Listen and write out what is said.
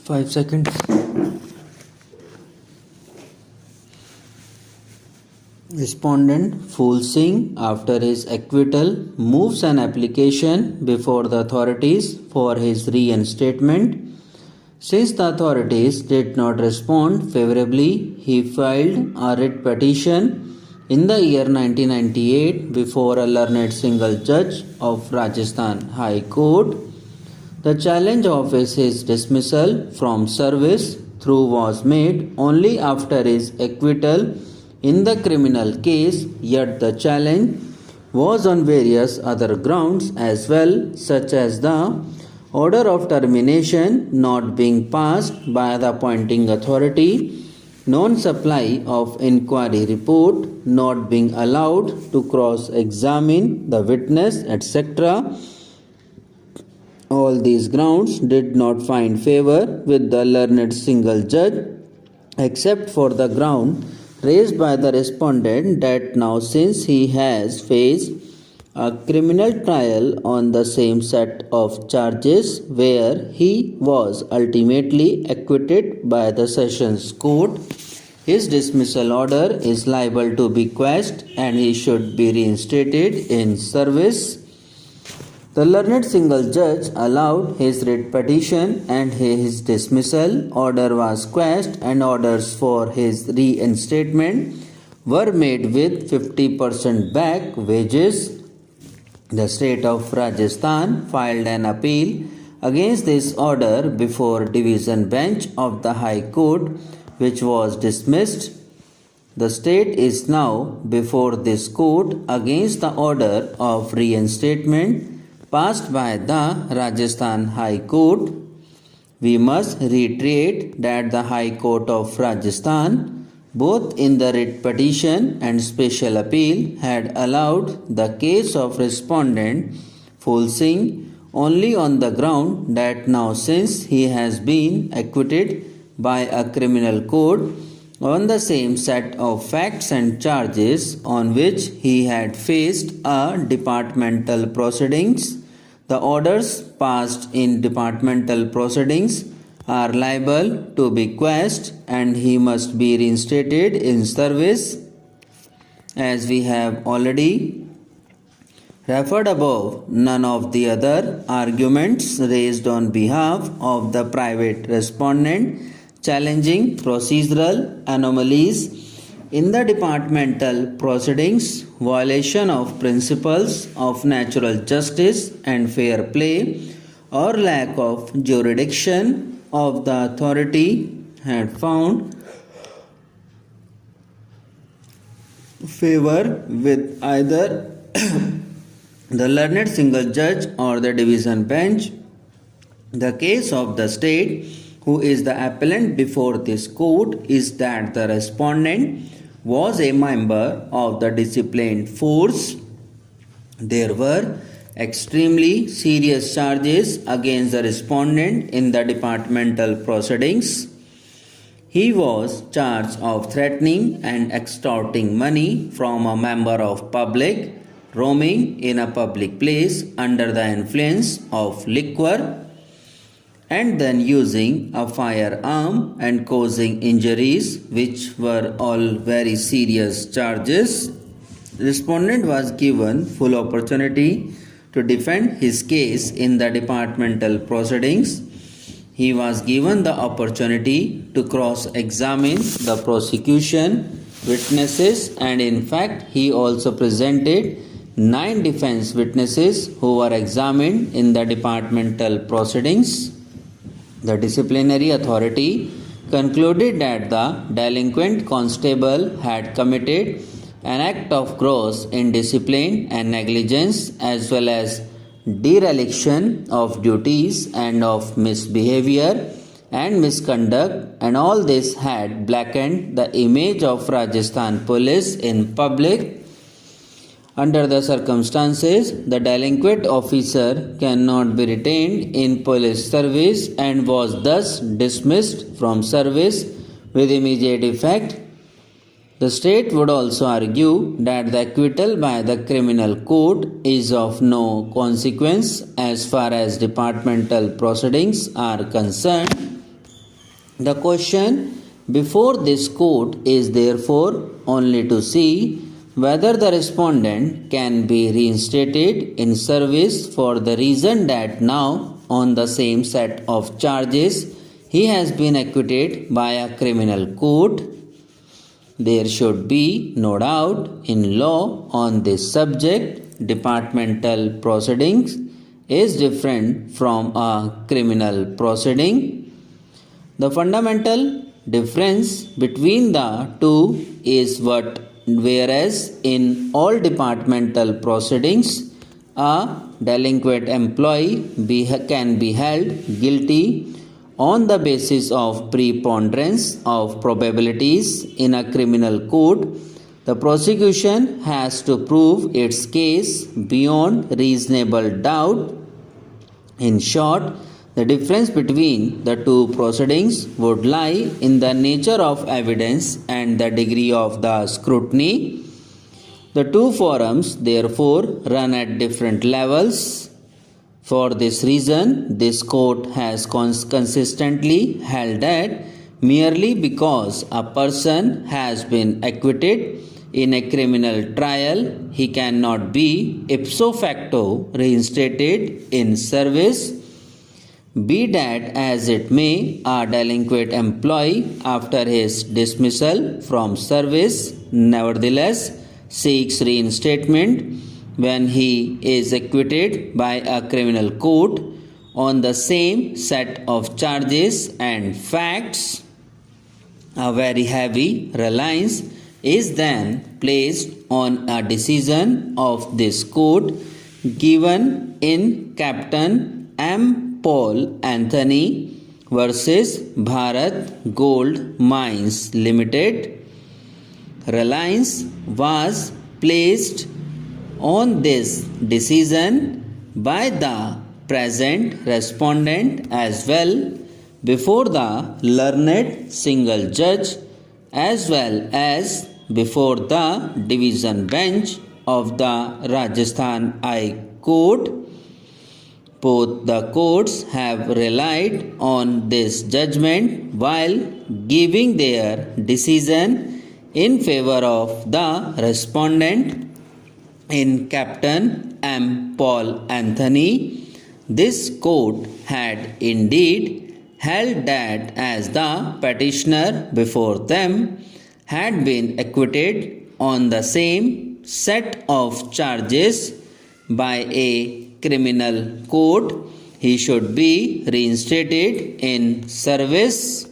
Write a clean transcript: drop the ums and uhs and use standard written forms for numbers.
5 seconds. Respondent Phul Singh, after his acquittal, moves an application before the authorities for his reinstatement. Since the authorities did not respond favorably, he filed a writ petition in the year 1998 before a learned single judge of Rajasthan High Court. The challenge of his dismissal from service through was made only after his acquittal in the criminal case, yet the challenge was on various other grounds as well, such as the order of termination not being passed by the appointing authority, non-supply of inquiry report, not being allowed to cross-examine the witness, etc. All these grounds did not find favor with the learned single judge, except for the ground raised by the respondent that now, since he has faced a criminal trial on the same set of charges where he was ultimately acquitted by the Sessions Court, his dismissal order is liable to be quashed and he should be reinstated in service. The learned single judge allowed his writ petition and his dismissal order was quashed, and orders for his reinstatement were made with 50% back wages. The state of Rajasthan filed an appeal against this order before Division Bench of the High Court, which was dismissed. The state is now before this court against the order of reinstatement passed by the Rajasthan High Court. We must reiterate that the High Court of Rajasthan, both in the writ petition and special appeal, had allowed the case of respondent Phul Singh only on the ground that now, since he has been acquitted by a criminal court on the same set of facts and charges on which he had faced a departmental proceedings, the orders passed in departmental proceedings are liable to be quashed and he must be reinstated in service. As we have already referred above, none of the other arguments raised on behalf of the private respondent challenging procedural anomalies in the departmental proceedings, violation of principles of natural justice and fair play, or lack of jurisdiction of the authority had found favor with either the learned single judge or the division bench. The case of the state, who is the appellant before this court, is that the respondent was a member of the disciplined force. There were extremely serious charges against the respondent in the departmental proceedings. He was charged of threatening and extorting money from a member of public, roaming in a public place under the influence of liquor, and then using a firearm and causing injuries, which were all very serious charges. Respondent was given full opportunity to defend his case in the departmental proceedings. He was given the opportunity to cross-examine the prosecution witnesses, and in fact he also presented 9 defense witnesses who were examined in the departmental proceedings. The disciplinary authority concluded that the delinquent constable had committed an act of gross indiscipline and negligence, as well as dereliction of duties and of misbehavior and misconduct, and all this had blackened the image of Rajasthan police in public. Under the circumstances, the delinquent officer cannot be retained in police service and was thus dismissed from service with immediate effect. The state would also argue that the acquittal by the criminal court is of no consequence as far as departmental proceedings are concerned. The question before this court is therefore only to see whether the respondent can be reinstated in service for the reason that now, on the same set of charges, he has been acquitted by a criminal court. There should be no doubt in law on this subject. Departmental proceedings is different from a criminal proceeding. The fundamental difference between the two is what whereas in all departmental proceedings a delinquent employee can be held guilty on the basis of preponderance of probabilities. In a criminal court, the prosecution has to prove its case beyond reasonable doubt. In short, the difference between the two proceedings would lie in the nature of evidence and the degree of the scrutiny. The two forums therefore run at different levels. For this reason, this court has consistently held that merely because a person has been acquitted in a criminal trial, he cannot be ipso facto reinstated in service. Be that as it may, a delinquent employee, after his dismissal from service, nevertheless seeks reinstatement when he is acquitted by a criminal court on the same set of charges and facts. A very heavy reliance is then placed on a decision of this court given in Captain M. Paul Anthony versus Bharat Gold Mines Limited. Reliance was placed on this decision by the present respondent as well before the learned single judge as well as before the division bench of the Rajasthan High Court. Both the courts have relied on this judgment while giving their decision in favor of the respondent. In Captain M. Paul Anthony, this court had indeed held that as the petitioner before them had been acquitted on the same set of charges by a criminal court, he should be reinstated in service.